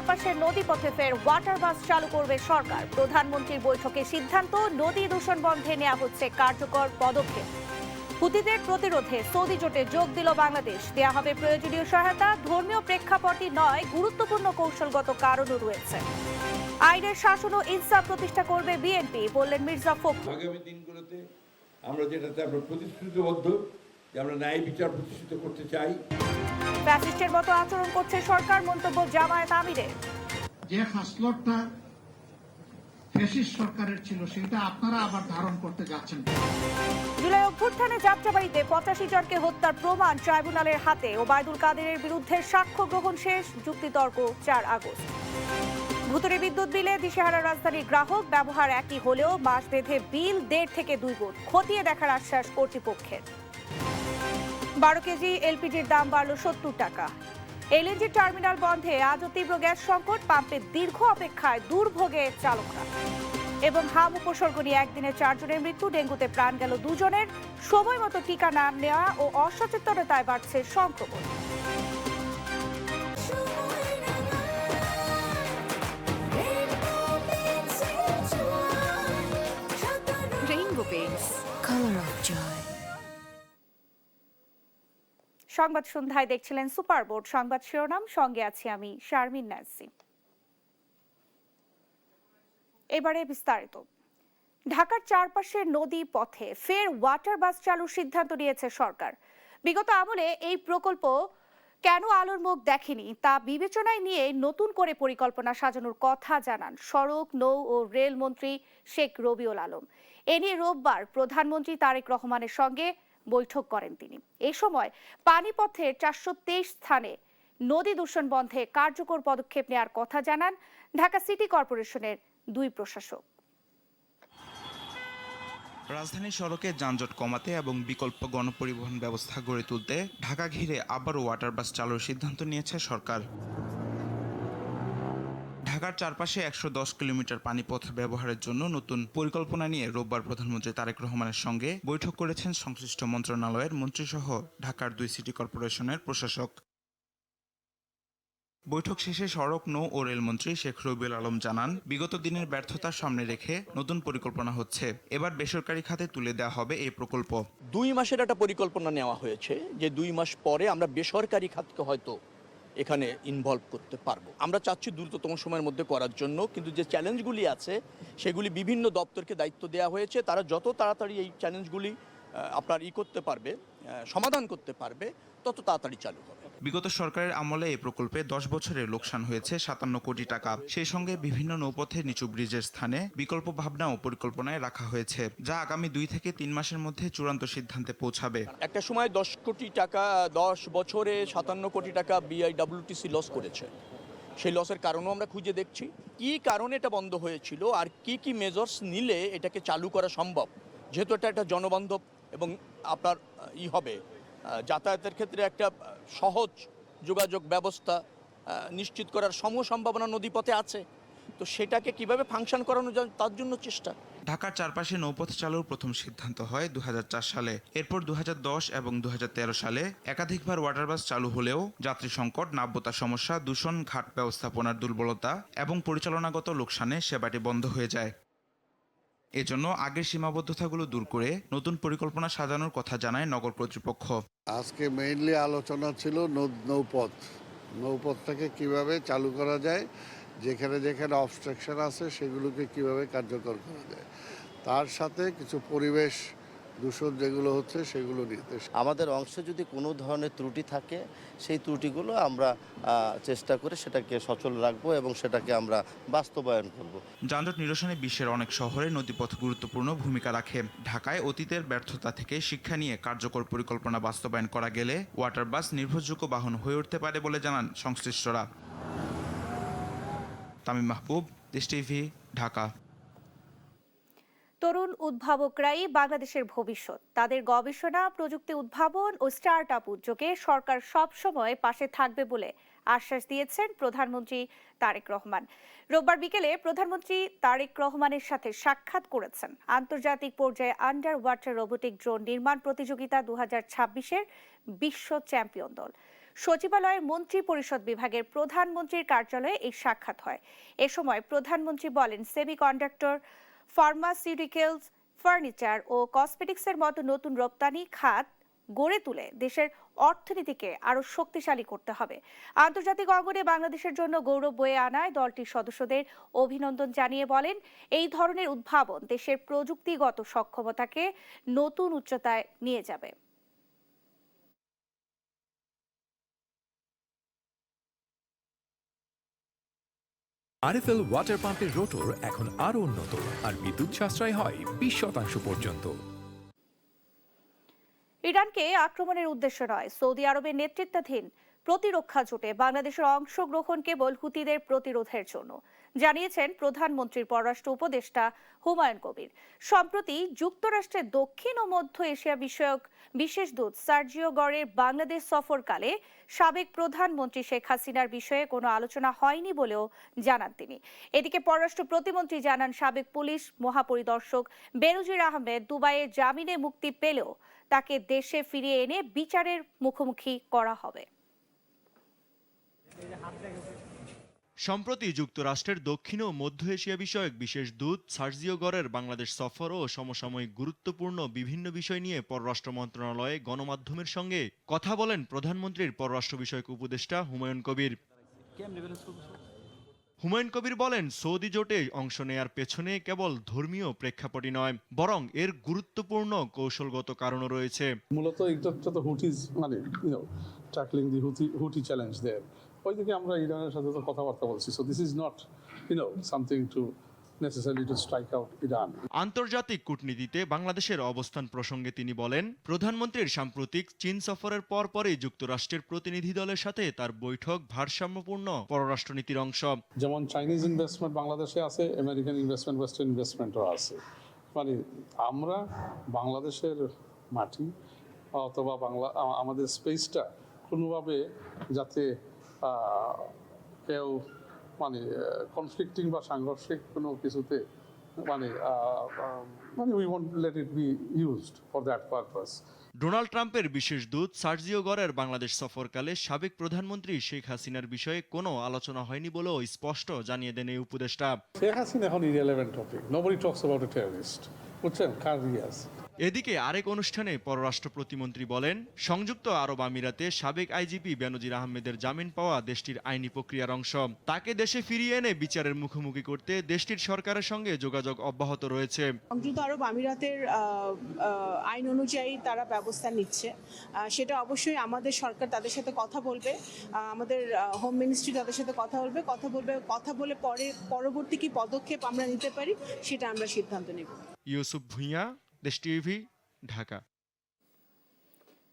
চারপাশের নদীপথে ফের ওয়াটার বাস চালু করবে সরকার। প্রধানমন্ত্রীর বৈঠকে সিদ্ধান্ত, নদী দূষণ বন্ধে নেওয়া হচ্ছে কার্যকর পদক্ষেপ। হুতিদের প্রতিরোধে সৌদি জোটে যোগ দিল বাংলাদেশ। দেয়া হবে প্রয়োজনীয় সহায়তা। ধর্মীয় প্রেক্ষাপটই নয়, গুরুত্বপূর্ণ কৌশলগত কারণও রয়েছে। আইনের শাসন ও ইনসাফ প্রতিষ্ঠা করবে বিএনপি, বললেন মির্জা ফখরুল। আগামী দিনগুলোতে আমরা যেটাতে আমরা প্রতিশ্রুতিবদ্ধ যে আমরা ন্যায় বিচার প্রতিষ্ঠিত করতে চাই। ফ্যাসিস্টের মতো আচরণ করছে সরকার, মন্তব্য জামায়াত আমিরের। যে খাসলতটা ফ্যাসিস্ট সরকারের ছিল সেটা আপনারা আবার ধারণ করতে যাচ্ছেন। জুলাই অভ্যুত্থানে যাত্রাবাড়িতে 85 জনকে হত্যার প্রমাণ ট্রাইব্যুনালের হাতে। ওবায়দুল কাদেরের বিরুদ্ধে সাক্ষ্য গ্রহণ শেষ, যুক্তিতর্ক 4 আগস্ট। ভুতুড়ে বিদ্যুৎ বিলে দিশেহারা রাজধানীর গ্রাহক, ব্যবহার একই হলেও মাস বেঁধে বিল 1.5 থেকে 2 গুণ, খতিয়ে দেখার আশ্বাস কর্তৃপক্ষের। 12 কেজি এলপিজির দাম বাড়ল 70 টাকা। এলএনজি টার্মিনাল বন্ধে আজও তীব্র গ্যাস সংকট, পাম্পে দীর্ঘ অপেক্ষায় দুর্ভোগে চালকরা। এবং হাম উপসর্গ নিয়ে একদিনে 4 জনের মৃত্যু, ডেঙ্গুতে প্রাণ গেল 2 জনের। সময় মতো টিকা না নেওয়া ও অসচেতনতায় বাড়ছে সংক্রমণ। সংবাদ সন্ধ্যায় দেখছিলেন সুপার বোর্ড সংবাদ শিরোনাম, সঙ্গে আছি আমি শারমিন নাসিম। এবারে বিস্তারিত। ঢাকার চারপাশের নদী পথে ফের ওয়াটার বাস চালুর সিদ্ধান্ত নিয়েছে সরকার। বিগত আমলে এই প্রকল্প কেন আলোর মুখ দেখেনি তা বিবেচনায় নিয়ে নতুন করে পরিকল্পনা সাজানোর কথা জানান সড়ক, নৌ ও রেল মন্ত্রী শেখ রবিউল আলম। এ নিয়ে রোববার প্রধানমন্ত্রী তারেক রহমানের সঙ্গে বৈঠক করেন তিনি। এ সময় পানিপথের 423 স্থানে নদী দূষণ বন্ধে কার্যকর পদক্ষেপ নেওয়ার কথা জানান ঢাকা সিটি কর্পোরেশনের 2 প্রশাসক। রাজধানীর সড়কে যানজট কমাতে এবং বিকল্প গণপরিবহন ব্যবস্থা গড়ে তুলতে ঢাকা ঘিরে আবারও ওয়াটার বাস চালুর সিদ্ধান্ত নিয়েছে সরকার। ঢাকার চারপাশে 110 কিলোমিটার পানিপথ ব্যবহারের জন্য নতুন পরিকল্পনা নিয়ে রোববার প্রধানমন্ত্রী তারেক রহমানের সঙ্গে বৈঠক করেছেন সংশ্লিষ্ট মন্ত্রণালয়ের মন্ত্রীসহ ঢাকার 2 সিটি কর্পোরেশনের প্রশাসক। বৈঠক শেষে সড়ক, নৌ ও রেলমন্ত্রী শেখ রবিউল আলম জানান, বিগত দিনের ব্যর্থতার সামনে রেখে নতুন পরিকল্পনা হচ্ছে। এবার বেসরকারি খাতে তুলে দেওয়া হবে এই প্রকল্প। 2 মাসের একটা পরিকল্পনা নেওয়া হয়েছে যে 2 মাস পরে আমরা বেসরকারি খাতকে হয়তো এখানে ইনভলভ করতে পারবো। আমরা চাচ্ছি দ্রুততম সময়ের মধ্যে করার জন্য, কিন্তু যে চ্যালেঞ্জগুলি আছে সেগুলি বিভিন্ন দপ্তরকে দায়িত্ব দেওয়া হয়েছে। তারা যত তাড়াতাড়ি এই চ্যালেঞ্জগুলি আপনার করতে পারবে, সমাধান করতে পারবে, তত তাড়াতাড়ি চালু হবে। বিগত সরকারের আমলে এই প্রকল্পে 10 বছরে লোকসান হয়েছে 57 কোটি টাকা। সেই সঙ্গে বিভিন্ন নৌপথে নিচু ব্রিজের স্থানে বিকল্প ভাবনা ও পরিকল্পনায় রাখা হয়েছে, যা আগামী 2 থেকে 3 মাসের মধ্যে চূড়ান্ত সিদ্ধান্তে পৌঁছাবে। একটা সময় 10 কোটি টাকা, 10 বছরে 57 কোটি টাকা বিআইডব্লিউটিসি লস করেছে। সেই লসের কারণও আমরা খুঁজে দেখছি, কি কারণে এটা বন্ধ হয়েছিল আর কি মেজার্স নিলে এটাকে চালু করা সম্ভব। যেহেতু এটা একটা জনবান্ধব এবং আপনার হবে যাতায়াতের ক্ষেত্রে একটা সহজ যোগাযোগ ব্যবস্থা নিশ্চিত করার সম্ভাবনা নদীপথে আছে, তো সেটাকে কিভাবে ফাংশন করানো যায় তার জন্য চেষ্টা। ঢাকার চারপাশে নৌপথ চালুর প্রথম সিদ্ধান্ত হয় 2004 সালে। এরপর 2010 এবং 2013 সালে একাধিকবার ওয়াটার বাস চালু হলেও যাত্রী সংকট, নাব্যতার সমস্যা, দূষণ, ঘাট ব্যবস্থাপনার দুর্বলতা এবং পরিচালনাগত লোকসানে সেবাটি বন্ধ হয়ে যায়। এজন্য আগের সীমাবদ্ধতাগুলো দূর করে নতুন পরিকল্পনা সাজানোর কথা জানায় নগর কর্তৃপক্ষ। আজকে মেইনলি আলোচনা ছিল নৌপথটাকে কিভাবে চালু করা যায়, যেখানে যেখানে অবস্ট্রাকশন আছে সেগুলোকে কিভাবে কার্যকর করা যায়, তার সাথে কিছু পরিবেশ দূষণ যেগুলো হচ্ছে সেগুলো নিতে। আমাদের অংশে যদি কোনো ধরনের ত্রুটি থাকে সেই ত্রুটিগুলো আমরা চেষ্টা করে সেটাকে সচল রাখবো এবং সেটাকে আমরা বাস্তবায়ন করব। যানজট নিরসনে বিশ্বের অনেক শহরে নদীপথ গুরুত্বপূর্ণ ভূমিকা রাখে। ঢাকায় অতীতের ব্যর্থতা থেকে শিক্ষা নিয়ে কার্যকর পরিকল্পনা বাস্তবায়ন করা গেলে ওয়াটার বাস নির্ভরযোগ্য বাহন হয়ে উঠতে পারে বলে জানান সংশ্লিষ্টরা। তামিম মাহবুব, দেশ টিভি, ঢাকা। তরুণ উদ্ভাবকরাই বাংলাদেশের ভবিষ্যৎ। তাদের গবেষণা, প্রযুক্তি উদ্ভাবন ও স্টার্ট আপ উদ্যোগে সরকার সবসময় পাশে থাকবে বলে আশ্বাস দিয়েছেন প্রধানমন্ত্রী তারেক রহমান। রোববার বিকেলে প্রধানমন্ত্রী তারেক রহমানের সাথে সাক্ষাৎ করেছেন আন্তর্জাতিক পর্যায়ে আন্ডার ওয়াটার রোবোটিক ড্রোন নির্মাণ প্রতিযোগিতা 2026-এর বিশ্ব চ্যাম্পিয়ন দল। সচিবালয়ের মন্ত্রী পরিষদ বিভাগের প্রধানমন্ত্রীর কার্যালয়ে এই সাক্ষাৎ হয়। এ সময় প্রধানমন্ত্রী বলেন, সেমিকন্ডাক্টর, ফার্মাসিউটিক্যালস, ফার্নিচার ও কসমেটিক্সের মতো নতুন রপ্তানি খাত গড়ে তুলে দেশের অর্থনীতিকে আরো শক্তিশালী করতে হবে। আন্তর্জাতিক অঙ্গনে বাংলাদেশের জন্য গৌরব বয়ে আনায় দলটির সদস্যদের অভিনন্দন জানিয়ে বলেন, এই ধরনের উদ্ভাবন দেশের প্রযুক্তিগত সক্ষমতাকে নতুন উচ্চতায় নিয়ে যাবে। আরএফএল ওয়াটার পাম্পের রোটর এখন আরো উন্নত আর বিদ্যুৎ সাশ্রয় হয় 20% পর্যন্ত। ইরানকে আক্রমণের উদ্দেশ্য নয়, সৌদি আরবের নেতৃত্বাধীন প্রতিরক্ষা জোটে বাংলাদেশের অংশগ্রহণ কেবল হুতিদের প্রতিরোধের জন্য, জানিয়েছেন প্রধানমন্ত্রীর পররাষ্ট্র উপদেষ্টা হুমায়ুন কবির। সম্প্রতি যুক্তরাষ্ট্রের দক্ষিণ ও মধ্য এশিয়া বিষয়ক বিশেষ দূত সার্জিও গরের বাংলাদেশ সফরকালে সাবেক প্রধানমন্ত্রী শেখ হাসিনার বিষয়ে কোনো আলোচনা হয়নি বলেও জানান তিনি। এদিকে পররাষ্ট্র প্রতিমন্ত্রী জানান, সাবেক পুলিশ মহাপরিদর্শক বেনজির আহমেদ দুবাইয়ে জামিনে মুক্তি পেলেও তাকে দেশে ফিরিয়ে এনে বিচারের মুখোমুখি করা হবে। সম্প্রতি যুক্তরাষ্ট্রের দক্ষিণ ও মধ্য এশিয়া বিষয়ক বিশেষ দূত সার্জিও গরের বাংলাদেশ সফর ও সমসাময়িক গুরুত্বপূর্ণ বিভিন্ন বিষয় নিয়ে পররাষ্ট্র মন্ত্রণালয়ে গণমাধ্যমের সঙ্গে কথা বলেন প্রধানমন্ত্রীর পররাষ্ট্র বিষয়ক উপদেষ্টা হুমায়ুন কবির। হুমায়ুন কবির বলেন, সৌদি জোটে অংশ নেয়ার পেছনে কেবল ধর্মীয় প্রেক্ষাপটই নয়, বরং এর গুরুত্বপূর্ণ কৌশলগত কারণও রয়েছে। মূলত এটা তো হুটিজ, মানে ট্যাকলিং দি হুটি চ্যালেঞ্জ দেয়ার, ওইদিকে আমরা ইরানের সাথে তো কথাবার্তা বলছি। So this is not something to necessarily to strike out Iran. আন্তর্জাতিক কূটনীতিতে বাংলাদেশের অবস্থান প্রসঙ্গে তিনি বলেন, প্রধানমন্ত্রীর সাম্প্রতিক চীন সফরের পরপরই যুক্তরাষ্ট্রের প্রতিনিধি দলের সাথে তার বৈঠক ভারসাম্যপূর্ণ পররাষ্ট্রনীতির অংশ। যেমন চাইনিজ ইনভেস্টমেন্ট বাংলাদেশে আছে, আমেরিকান ইনভেস্টমেন্ট, ওয়েস্টার্ন ইনভেস্টমেন্টও আছে। মানে আমরা বাংলাদেশের মাটি অথবা আমাদের স্পেসটা কোনোভাবে যাতে কেউ কনফ্লিক্টিং বা সাংঘর্ষিক কোনো কিছুতে we won't let it be used for that purpose. Donald ট্রাম্পের বিশেষ দূত সার্জিও গরের বাংলাদেশ সফরকালে সাবেক প্রধানমন্ত্রী শেখ হাসিনার বিষয়ে কোনো আলোচনা হয়নি বলেও স্পষ্ট জানিয়ে দেন এই উপদেষ্টা। শেখ হাসিনা এখন irrelevant topic, nobody talks about a terrorist, বুঝছেন, কারিয়াস। এদিকে আরেক অনুষ্ঠানে পররাষ্ট্র প্রতিমন্ত্রী বলেন, সংযুক্ত আরব আমিরাতে সাবেক আইজিপি বেনজির আহমেদের জামিন পাওয়া দেশটির আইনি প্রক্রিয়ার অংশ। তাকে দেশে ফিরিয়ে এনে বিচারের মুখোমুখি করতে দেশটির সরকারের সঙ্গে যোগাযোগ অব্যাহত রয়েছে। সংযুক্ত আরব আমিরাতের আইন অনুযায়ী তারা ব্যবস্থা নিচ্ছে, সেটা অবশ্যই আমাদের সরকার তাদের সাথে কথা বলবে, আমাদের হোম মিনিস্ট্রি তাদের সাথে কথা বলে পরবর্তী কি পদক্ষেপ আমরা নিতে পারি সেটা আমরা সিদ্ধান্ত নেব। ইউসুফ ভুঁইয়া, দেশ টিভি, ঢাকা।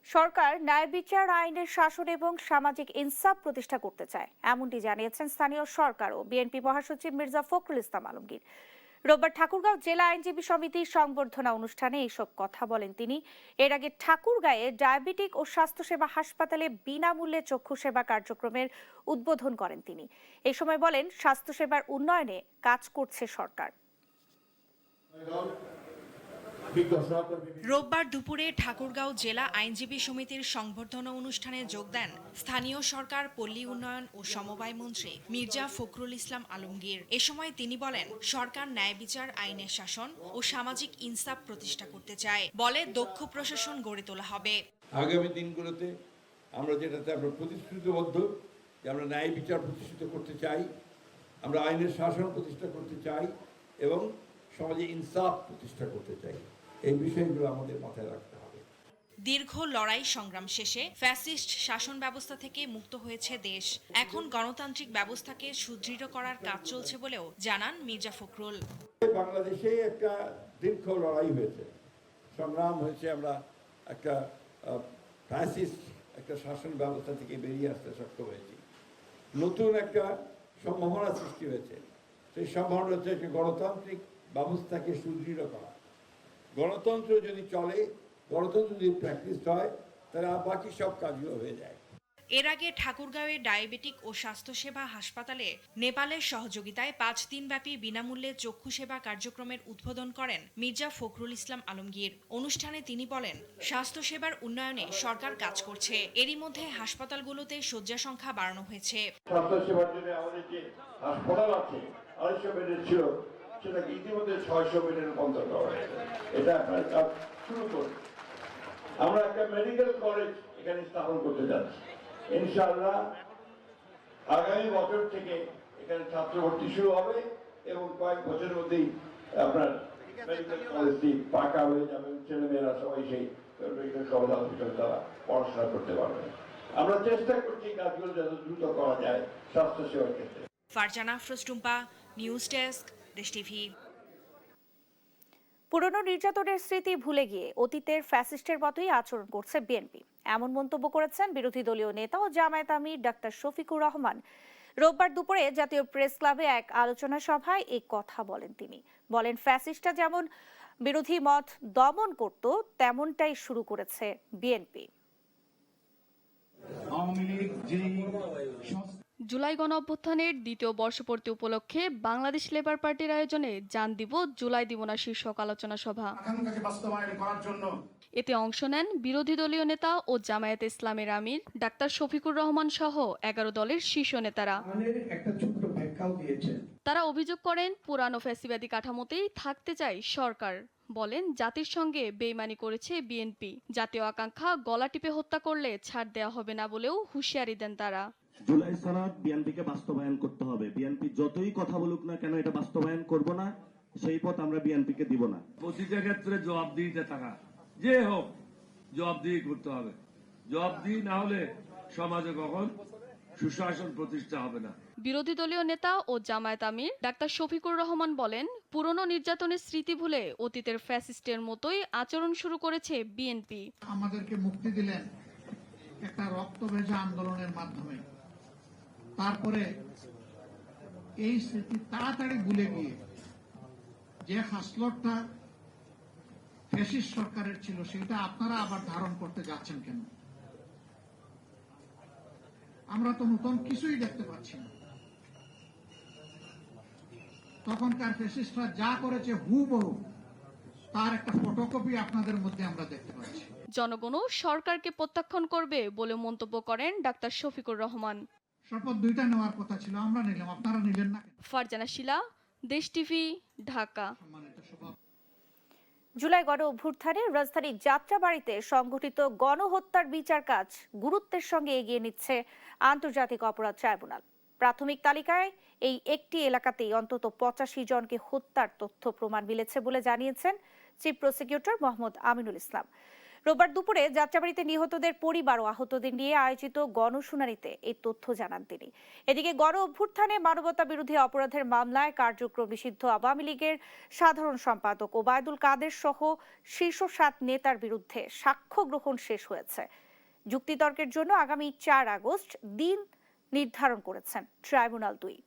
সরকার ন্যায় বিচার আইনের শাসন এবং সামাজিক ইনসাফ প্রতিষ্ঠা করতে চায়, এমনটি জানিয়েছেন স্থানীয় সরকার ও বিএনপি মহাসচিব মির্জা ফখরুল ইসলাম আলমগীর। রোববার ঠাকুরগাঁও জেলা আইনজীবী সমিতির সংবর্ধনা অনুষ্ঠানে এইসব কথা বলেন তিনি। এর আগে ঠাকুরগাঁয়ে ডায়াবেটিক ও স্বাস্থ্যসেবা হাসপাতালে বিনামূল্যে চক্ষু সেবা কার্যক্রমের উদ্বোধন করেন তিনি। এই সময় বলেন, স্বাস্থ্যসেবার উন্নয়নে কাজ করছে সরকার। রোববার দুপুরে ঠাকুরগাঁও জেলা আইনজীবী সমিতির সংবর্ধনা অনুষ্ঠানে যোগ দেন স্থানীয় সরকার, পল্লী উন্নয়ন ও সমবায় মন্ত্রী মির্জা ফখরুল ইসলাম আলমগীর। এ সময় তিনি বলেন, সরকার ন্যায় বিচার আইনের শাসন ও সামাজিক ইনসাফ প্রতিষ্ঠা করতে চায়, বলে দক্ষ প্রশাসন গড়ে তোলা হবে। আগামী দিনগুলোতে আমরা যেটাতে আমরা প্রতিশ্রুতিবদ্ধ যে আমরা ন্যায় বিচার প্রতিষ্ঠিত করতে চাই, আমরা আইনের শাসন প্রতিষ্ঠা করতে চাই এবং সমাজে ইনসাফ প্রতিষ্ঠা করতে চাই, এই বিষয়গুলো আমাদের মাথায় রাখতে হবে। দীর্ঘ লড়াই সংগ্রাম শেষে ফ্যাসিস্ট শাসন ব্যবস্থা থেকে মুক্ত হয়েছে দেশ। এখন গণতান্ত্রিক ব্যবস্থাকে সুদৃঢ় করার কাজ চলছে বলেও জানান মির্জা ফখরুল। বাংলাদেশে একটা দীর্ঘ লড়াই হয়েছে, সংগ্রাম হয়েছে, আমরা একটা ফ্যাসিস্ট একটা শাসন ব্যবস্থা থেকে বেরিয়ে আসতে সক্ষম হয়েছি। নতুন একটা সম্ভাবনা সৃষ্টি হয়েছে, সেই সম্ভাবনা হচ্ছে একটা গণতান্ত্রিক ব্যবস্থাকে সুদৃঢ় করা। গণতন্ত্র যদি চলে, গণতন্ত্র যদি প্র্যাকটিস হয়, তাহলে বাকি সব কাজগুলো হয়ে যায়। এর আগে ঠাকুরগাঁওয়ে ডায়াবেটিক ও স্বাস্থ্যসেবা হাসপাতালে নেপালের সহযোগিতায় 5 দিনব্যাপী বিনামূল্যে চক্ষু সেবা কার্যক্রমের উদ্বোধন করেন মির্জা ফখরুল ইসলাম আলমগীর। অনুষ্ঠানে তিনি বলেন, স্বাস্থ্যসেবার উন্নয়নে সরকার কাজ করছে। এরই মধ্যে হাসপাতালগুলোতে শয্যা সংখ্যা বাড়ানো হয়েছে। স্বাস্থ্যসেবার জন্য আমাদের যে হাসপাতাল আছে 250 বেডের ছিল, সেটাকে ইতিমধ্যে 600 বেডে রূপান্তর করা হয়েছে। এটা আপনার কাজ শুরু করুন। আমরা একটা মেডিকেল কলেজ এখানে স্থাপন করতে যাচ্ছি। ইনশাআল্লাহ আগামী বছর থেকে এখানে ছাত্র ভর্তি শুরু হবে এবং কয়েক বছরের মধ্যেই আপনার মেডিকেল কলেজটি পাকা হয়ে যাবে। ছেলেমেয়েরা সবাই সেই মেডিকেল কলেজ হসপিটাল তারা পড়াশোনা করতে পারবে। আমরা চেষ্টা করছি কাজগুলো যত দ্রুত করা যায় স্বাস্থ্যসেবার ক্ষেত্রে। ফারজানা আফরোজ টুম্পা, নিউজ ডেস্ক, দেশ টিভি। পুরনো নির্যাতনের স্মৃতি ভুলে গিয়ে অতীতের ফ্যাসিস্টের মতোই আচরণ করছে বিএনপি, এমন মন্তব্য করেছেন বিরোধী দলীয় নেতা ও জামায়াত আমির ডাক্তার শফিকুর রহমান। রোববার দুপুরে জাতীয় প্রেস ক্লাবে এক আলোচনা সভায় এই কথা বলেন তিনি। বলেন, ফ্যাসিস্টরা যেমন বিরোধী মত দমন করত, তেমনটাই শুরু করেছে বিএনপি। জুলাই গণঅভ্যুত্থানের দ্বিতীয় বর্ষপূর্তি উপলক্ষে বাংলাদেশ লেবার পার্টির আয়োজনে জান দিব জুলাই দিব না শীর্ষক আলোচনা সভা। এতে অংশ নেন বিরোধী দলীয় নেতা ও জামায়াতে ইসলামের আমির ডাক্তার শফিকুর রহমান সহ 11 দলের শীর্ষ নেতারা। তারা অভিযোগ করেন, পুরানো ফ্যাসিবাদী কাঠামোতেই থাকতে চায় সরকার। বলেন, জাতির সঙ্গে বেইমানি করেছে বিএনপি। জাতীয় আকাঙ্ক্ষা গলা টিপে হত্যা করলে ছাড় দেওয়া হবে না বলেও হুঁশিয়ারি দেন তারা। জুলাই সনদ বিএনপিকে বাস্তবায়ন করতে হবে। বিএনপি যতই কথা বলুক না কেন, এটা বাস্তবায়ন করব না, সেই পথ আমরা বিএনপিকে দিব না। প্রতিটা ক্ষেত্রে জবাবদিহিতে থাকা, যে হোক জবাবদিহি করতে হবে। জবাবদিহি না হলে সমাজে কখন সুশাসন প্রতিষ্ঠা হবে না। বিরোধী দলীয় নেতা ও জামায়াত আমির ডাক্তার শফিকুর রহমান বলেন, পুরনো নির্যাতনের স্মৃতি ভুলে অতীতের ফ্যাসিস্টের মতোই আচরণ শুরু করেছে বিএনপি। আমাদেরকে মুক্তি দিলেন একটা রক্তভেজা আন্দোলনের মাধ্যমে। তারপরে এই স্মৃতি তাড়াতাড়ি ভুলে গিয়ে যে হাসলটটা ফ্যাসিস্ট সরকারের ছিল, সেটা আপনারা আবার ধারণ করতে যাচ্ছেন কেন? আমরা তো নতুন কিছুই দেখতে পাচ্ছি না। তখনকার ফ্যাসিস্টরা যা করেছে হুবহু তার একটা ফটোকপি আপনাদের মধ্যে আমরা দেখতে পাচ্ছি। জনগণও সরকারকে প্রত্যাখ্যান করবে বলে মন্তব্য করেন ডাক্তার শফিকুর রহমান। শপথ 2টা নেওয়ার কথা ছিল, আমরা নিলাম, আপনারা নিলেন না। ফারজানা শিলা, দেশ টিভি, ঢাকা। জুলাই গণ অভ্যুত্থানে রাজধানীর যাত্রাবাড়ীতে সংঘটিত গণহত্যার বিচার কাজ গুরুত্বের সঙ্গে এগিয়ে নিচ্ছে আন্তর্জাতিক অপরাধ ট্রাইব্যুনাল। প্রাথমিক তালিকায় এই একটি এলাকাতেই অন্তত 85 জনকে হত্যার তথ্য প্রমাণ মিলেছে বলে জানিয়েছেন চিফ প্রসিকিউটর মোহাম্মদ আমিনুল ইসলাম। রোববার দুপুরে যাত্রাবাড়ীতে নিহতদের পরিবার ও আহতদের নিয়ে আয়োজিত গণশুনানিতে এই তথ্য জানান তিনি। এদিকে গণ অভ্যুত্থানে মানবতা বিরোধী অপরাধের মামলায় কার্যক্রম নিষিদ্ধ আওয়ামী লীগের সাধারণ সম্পাদক ওবায়দুল কাদের সহ শীর্ষ 7 নেতার বিরুদ্ধে সাক্ষ্য গ্রহণ শেষ হয়েছে। যুক্তিতর্কের জন্য আগামী 4 আগস্ট দিন নির্ধারণ করেছেন ট্রাইব্যুনাল 2।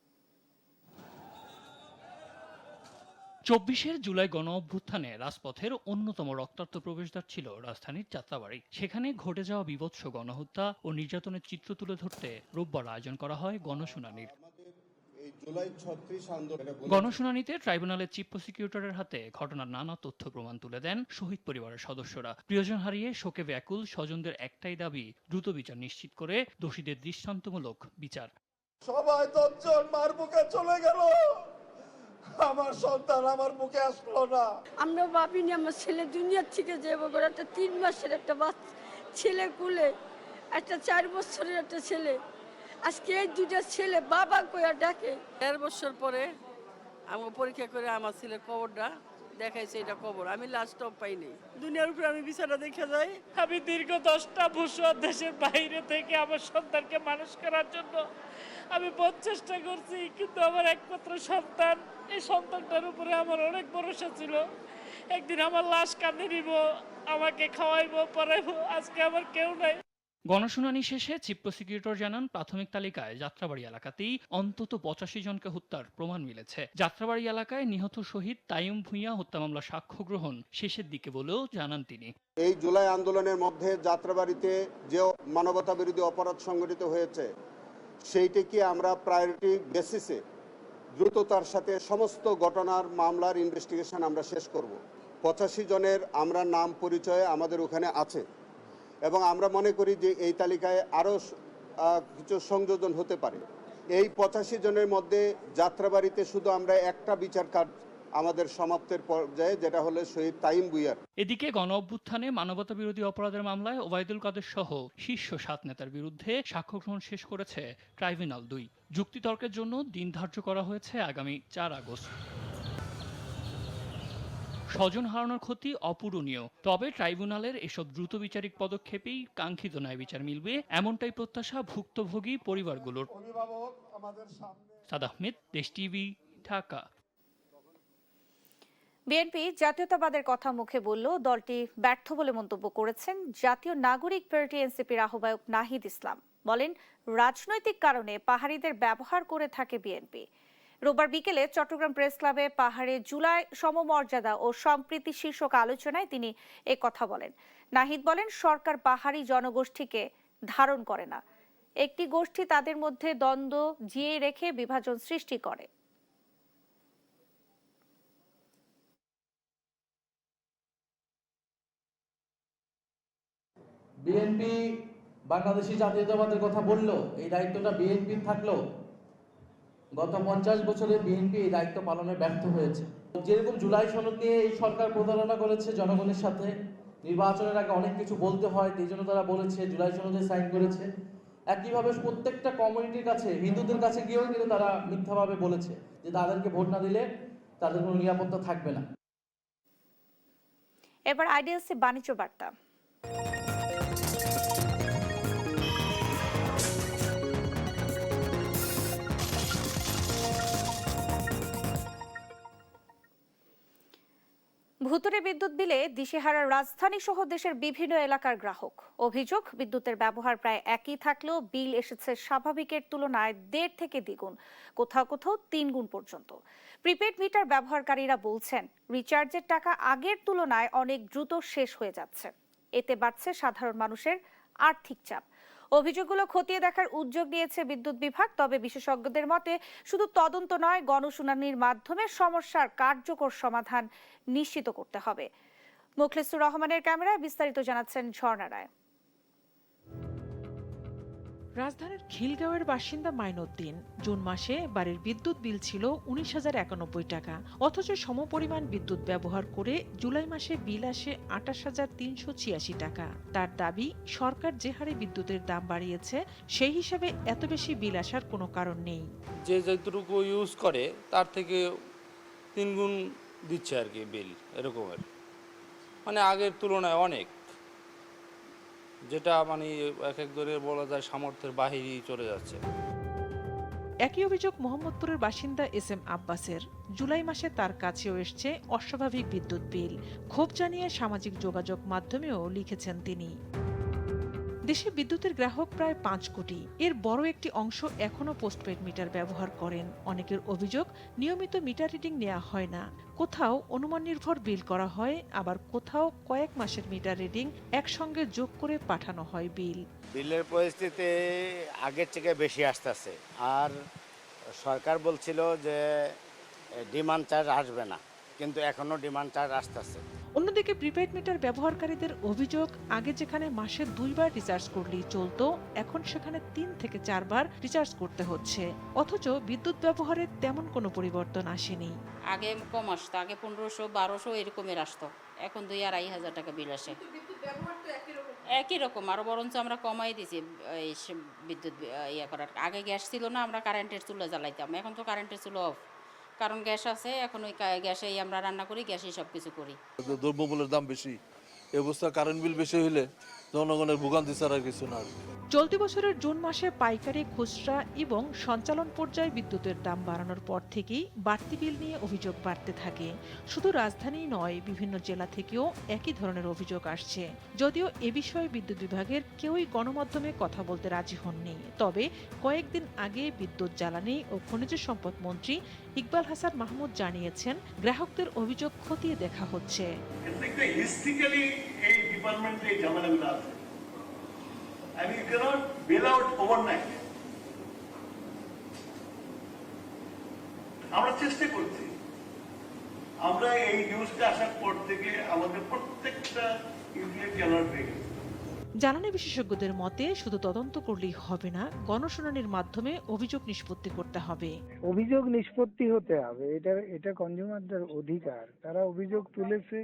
24 জুলাই গণ অভ্যুত্থানে রাজপথের অন্যতম রক্তাক্ত প্রবেশদ্বার ছিল রাজধানীর যাত্রাবাড়ী। সেখানে ঘটে যাওয়া বীভৎস গণহত্যা ও নির্যাতনের চিত্র তুলে ধরতে রোববার আয়োজন করা হয় গণশুনানির। গণশুনানিতে ট্রাইব্যুনালের চিফ প্রসিকিউটরের হাতে ঘটনার নানা তথ্য প্রমাণ তুলে দেন শহীদ পরিবারের সদস্যরা। প্রিয়জন হারিয়ে শোকে ব্যাকুল স্বজনদের একটাই দাবি, দ্রুত বিচার নিশ্চিত করে দোষীদের দৃষ্টান্তমূলক বিচার। সবাই 10 জন মার বুকে চলে গেল, আমার সন্তান আমার বুকে আসলো না। আমরা ভাবিনি আমার ছেলে দুনিয়ার থেকে যাবো। একটা 3 মাসের একটা ছেলে কুলে, একটা 4 বছরের একটা ছেলে, আজকে এই 2টা ছেলে বাবা কইয়া ডাকে। 1.5 বছর পরে আমি পরীক্ষা করে আমার ছেলের কবরটা দেখাইছে, এটা কবর, আমি লাশটাও পাইনি। দুনিয়ার উপরে আমি বিচারটা দেখে যাই। আমি দীর্ঘ 10টা বছর দেশের বাইরে থেকে আমার সন্তানকে মানুষ করার জন্য আমি বহুত চেষ্টা করছি, কিন্তু আমার একমাত্র সন্তান, এই সন্তানটার উপরে আমার অনেক ভরসা ছিল। একদিন আমার লাশ কাঁধে নিব, আমাকে খাওয়াইবো, পরাইবো, আজকে আমার কেউ নাই। গণশুনানি শেষে চিফ প্রসিকিউটর জানান, প্রাথমিক তালিকায় যাত্রাবাড়ি এলাকাতেই অন্তত 85 জনকে হত্যার প্রমাণ মিলেছে। যাত্রাবাড়ি এলাকায় নিহত শহীদ তাইম ভূঁইয়া হত্যা মামলা সাক্ষ্য গ্রহণ শেষের দিকে বলেও জানান তিনি। এই জুলাই আন্দোলনের মধ্যে যাত্রাবাড়িতে যে মানবতা বিরোধী অপরাধ সংঘটিত হয়েছে সেইটিকে আমরা প্রায়োরিটি বেসিসে দ্রুততার সাথে সমস্ত ঘটনার মামলার ইনভেস্টিগেশন আমরা শেষ করব। 85 জনের আমরা নাম পরিচয় আমাদের ওখানে আছে এবং আমরা মনে করি যে এই তালিকায় আরও কিছু সংযোজন হতে পারে। এই 85 জনের মধ্যে যাত্রাবাড়িতে শুধু আমরা একটা বিচার কাজ আমাদের সমাপ্তের পর্যায়ে, যেটা হলো শহীদ তাইম ভূঁইয়ার। এদিকে গণ অভ্যুত্থানে মানবতা বিরোধী অপরাধের মামলায় ওবায়দুল কাদের সহ শীর্ষ 7 নেতার বিরুদ্ধে সাক্ষ্য গ্রহণ শেষ করেছে ট্রাইব্যুনাল 2। যুক্তিতর্কের জন্য দিন ধার্য করা হয়েছে আগামী 4 আগস্ট। স্বজন হারানোর ক্ষতি অপূরণীয়, তবে ট্রাইব্যুনালের এসব দ্রুত বিচারিক পদক্ষেপেই কাঙ্ক্ষিত ন্যায় বিচার মিলবে, এমনটাই প্রত্যাশা ভুক্তভোগী পরিবারগুলোর। সাদ আহমেদ, দেশ টিভি, ঢাকা। বিএনপি জাতীয়তাবাদের কথা মুখে বললেও দলটি ব্যর্থ বলে মন্তব্য করেছেন জাতীয় নাগরিক পার্টি এনসিপির আহ্বায়ক নাহিদ ইসলাম। বলেন, রাজনৈতিক কারণে পাহাড়িদের ব্যবহার করে থাকে বিএনপি। রোববার বিকেলে চট্টগ্রাম প্রেস ক্লাবে পাহাড়ে জুলাই সমমর্যাদা ও সম্প্রীতি শীর্ষক আলোচনায় তিনি কথা বলেন। নাহিদ বলেন, সরকার পাহাড়ি জনগোষ্ঠীকে ধারণ করে না, একটি গোষ্ঠী তাদের মধ্যে দ্বন্দ্ব জিয়ে রেখে বিভাজন সৃষ্টি করে। বিএনপি বাংলাদেশি জাতীয়তাবাদের কথা বললো, এই দায়িত্বটা বিএনপির থাকলো। গত 50 বছরে বিএনপি এই দায়িত্ব পালনে ব্যর্থ হয়েছে। যেরকম জুলাই সনদ নিয়ে এই সরকার প্রতারণা করেছে জনগণের সাথে, নির্বাচনের আগে অনেক কিছু বলতে হয়, এই জন্য তারা বলেছে জুলাই সনদে সাইন করেছে। একইভাবে প্রত্যেকটা কমিউনিটির কাছে, হিন্দুদের কাছে গিয়েও কিন্তু তারা মিথ্যাভাবে বলেছে যে তাদেরকে ভোট না দিলে তাদের কোনো নিরাপত্তা থাকবে না। এবার আইডিএলসি বাণিজ্য বার্তা। ভুতুড়ে বিদ্যুৎ বিলে দিশেহারা রাজধানী সহ দেশের বিভিন্ন এলাকার গ্রাহক। অভিযোগ, বিদ্যুতের ব্যবহার প্রায় একই থাকলেও বিল এসেছে স্বাভাবিকের তুলনায় 1.5 থেকে দ্বিগুণ, কোথাও কোথাও 3 গুণ পর্যন্ত। প্রিপেড মিটার ব্যবহারকারীরা বলছেন, রিচার্জের টাকা আগের তুলনায় অনেক দ্রুত শেষ হয়ে যাচ্ছে। এতে বাড়ছে সাধারণ মানুষের আর্থিক চাপ। অভিযোগগুলো খতিয়ে দেখার উদ্যোগ নিয়েছে বিদ্যুৎ বিভাগ। তবে বিশেষজ্ঞদের মতে শুধু তদন্ত নয়, গণশুনানির মাধ্যমে সমস্যার কার্যকর সমাধান নিশ্চিত করতে হবে। মুখলেসুর রহমানের ক্যামেরায় বিস্তারিত জানাচ্ছেন ঝর্ণা রায়। রাজধানীর খিলগাঁওয়ের বাসিন্দা মাইনুদ্দিন। জুন মাসে বাড়ির বিদ্যুৎ বিল ছিল 19,091 টাকা, অথচ সমপরিমাণ বিদ্যুৎ ব্যবহার করে জুলাই মাসে বিল আসে 28,386 টাকা। তার দাবি, সরকার যে হারে বিদ্যুতের দাম বাড়িয়েছে সেই হিসাবে এত বেশি বিল আসার কোনো কারণ নেই। যে যতটুকু ইউজ করে তার থেকে 3 গুণ দিচ্ছে আর কি বিল, এরকমের মানে আগের তুলনায় অনেক, যেটা মানে এক এক ধরে বলা যায় সামর্থ্যের বাহিরেই চলে যাচ্ছে। একই অভিযোগ মোহাম্মদপুরের বাসিন্দা এস.এম. আব্বাসের। জুলাই মাসে তার কাছেও এসছে অস্বাভাবিক বিদ্যুৎ বিল। ক্ষোভ জানিয়ে সামাজিক যোগাযোগ মাধ্যমেও লিখেছেন তিনি। দেশে বিদ্যুতের গ্রাহক প্রায় 5 কোটি। এর বড় একটি অংশ এখনো পোস্টপেড মিটার ব্যবহার করেন। অনেকের অভিযোগ, নিয়মিত মিটার রিডিং নেওয়া হয় না। কোথাও অনুমান নির্ভর বিল করা হয়, আবার কোথাও কয়েক মাসের মিটার রিডিং একসঙ্গে যোগ করে পাঠানো হয় বিল। বিলের পরিস্থিতি আগের থেকে বেশি আসতেছে, আর সরকার বলছিল যে ডিমান্ড চার্জ আসবে না, কিন্তু এখনো ডিমান্ড চার্জ আসতেছে। অন্যদিকে প্রিপেড মিটার ব্যবহারকারীদের অভিযোগ, আগে যেখানে মাসে 2 বার রিচার্জ করলেই চলতো, এখন সেখানে 3 থেকে 4 বার রিচার্জ করতে হচ্ছে, অথচ বিদ্যুৎ ব্যবহারে তেমন কোনো পরিবর্তন আসেনি। আগে কম আসতো, আগে 1500-1200 এরকমের আসতো, এখন 2-2.5 হাজার টাকা বিল আসে। একই রকম, আরো বরঞ্চ আমরা কমাই দিয়েছি বিদ্যুৎ ইয়ে করার। আগে গ্যাস ছিল না, আমরা কারেন্টের চুলা জ্বালাইতাম, এখন তো কারেন্টের চুলা অফ, কারণ গ্যাস আছে। এখন ওই গ্যাসেই আমরা রান্না করি, গ্যাসেই সব কিছু করি। দ্রব্যমূল্যের দাম বেশি, এই অবস্থা কারেন্ট বিল বেশি হইলে জনগণের ভোগান্তি ছাড়া কিছু না। চলতি বছরের জুন মাসে পাইকারি, খুচরা এবং সঞ্চালন পর্যায়ে বিদ্যুতের দাম বাড়ানোর পর থেকেই বাড়তি বিল নিয়ে অভিযোগ বাড়তে থাকে। শুধু রাজধানীই নয়, বিভিন্ন জেলা থেকেও একই ধরনের অভিযোগ আসছে। যদিও এ বিষয়ে বিদ্যুৎ বিভাগের কেউই গণমাধ্যমে কথা বলতে রাজি হননি। তবে কয়েকদিন আগে বিদ্যুৎ, জ্বালানি ও খনিজ সম্পদ মন্ত্রী ইকবাল হাসান মাহমুদ জানিয়েছেন, গ্রাহকদের অভিযোগ খতিয়ে দেখা হচ্ছে। And you cannot bail out overnight. আমরা চেষ্টা করছি, আমরা এই নিউজটা আসার পর থেকে আমাদের প্রত্যেকটা ইউটিলিটি অ্যালার্ট হয়ে গেছে। জ্বালানি বিশেষজ্ঞদের মতে শুধু তদন্ত করলেই হবে না, গণশুনানির মাধ্যমে অভিযোগ নিষ্পত্তি করতে হবে। অভিযোগ নিষ্পত্তি হতে হবে, এটা কনজিউমারদের অধিকার। তারা অভিযোগ তুলেছে,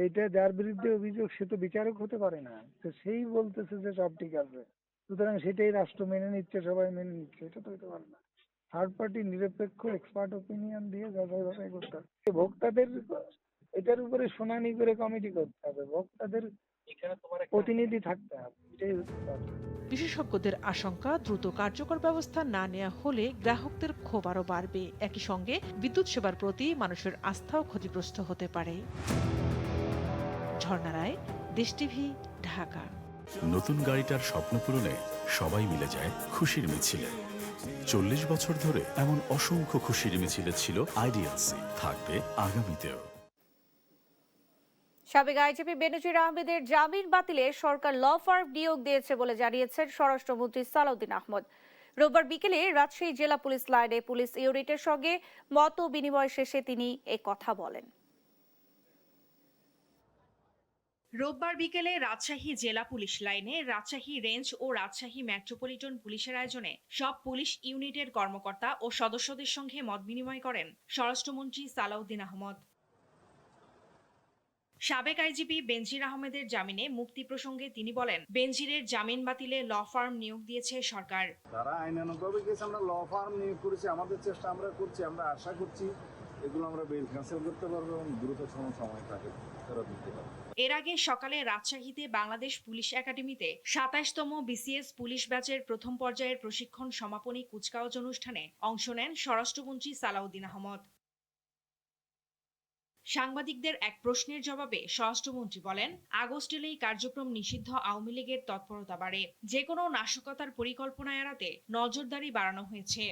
এটা যার বিরুদ্ধে অভিযোগ সে তো বিচারক হতে পারে না, তো সেই বলতেছে যে সব ঠিক আছে, সুতরাং সেটাই রাষ্ট্র মেনে নিচ্ছে, সবাই মেনে নিচ্ছে, এটা তো হতে পারে না। থার্ড পার্টি নিরপেক্ষ এক্সপার্ট ওপিনিয়ন দিয়ে যাচাই বাছাই করতে হবে। ভোক্তাদের এটার উপরে শুনানি করে কমিটি করতে হবে, ভোক্তাদের প্রতিনিধি থাকতে হবে, এটাই হচ্ছে কথা। বিশেষজ্ঞদের আশঙ্কা, দ্রুত কার্যকর ব্যবস্থা না নেওয়া হলে গ্রাহকদের ক্ষোভ আরও বাড়বে। একই সঙ্গে বিদ্যুৎ সেবার প্রতি মানুষের আস্থাও ক্ষতিগ্রস্ত হতে পারে। ঝর্ণা রায়, দেশ টিভি, ঢাকা। নতুন গাড়িটার স্বপ্ন পূরণে সবাই মিলে যায় খুশির মিছিলে। 40 বছর ধরে এমন অসংখ্য খুশির মিছিলে ছিল আইডিএলসি, থাকবে আগামীতেও। সাবেক আইজিপি বেনজির আহমেদের জামিন বাতিলে সরকার ল ফার্ম নিয়োগ দিয়েছে বলে জানিয়েছেন স্বরাষ্ট্রমন্ত্রী সালাউদ্দিন আহমদ। রোববার বিকেলে রাজশাহী জেলা পুলিশ লাইনে পুলিশ ইউনিটের সঙ্গে মত বিনিময় শেষে তিনি এ কথা বলেন। রোববার বিকেলে রাজশাহী জেলা পুলিশ লাইনে রাজশাহী রেঞ্জ ও রাজশাহী মেট্রোপলিটন পুলিশের আয়োজনে সব পুলিশ ইউনিটের কর্মকর্তা ও সদস্যদের সঙ্গে মত বিনিময় করেন স্বরাষ্ট্রমন্ত্রী সালাউদ্দিন আহমদ। সাবেক আইজিপি বেনজির আহমেদের জামিনে মুক্তি প্রসঙ্গে তিনি বলেন, বেনজিরের জামিন বাতিলে ল ফার্ম নিয়োগ দিয়েছে সরকার। তারা আইনানুগভাবে গেছে, আমরা ল ফার্ম নিয়োগ করেছি, আমাদের চেষ্টা আমরা করছি, আমরা আশা করছি এগুলো আমরা বেল ক্যান্সেল করতে পারবো এবং দ্রুত সময় থাকে তারা দিতে পারবে। এর আগে সকালে রাজশাহীতে বাংলাদেশ পুলিশ একাডেমিতে ২৭তম বিসিএস পুলিশ ব্যাচের প্রথম পর্যায়ের প্রশিক্ষণ সমাপনী কুচকাওয়াজ অনুষ্ঠানে অংশ নেন স্বরাষ্ট্রমন্ত্রী সালাউদ্দিন আহমদ। সাংবাদিকদের এক প্রশ্নের জবাবে স্বরাষ্ট্রমন্ত্রী বলেন, আগস্ট এলেই কার্যক্রম নিষিদ্ধ আওয়ামী লীগের তৎপরতা বাড়ে। যে কোনো নাশকতার পরিকল্পনা এড়াতে নজরদারি বাড়ানো হয়েছে।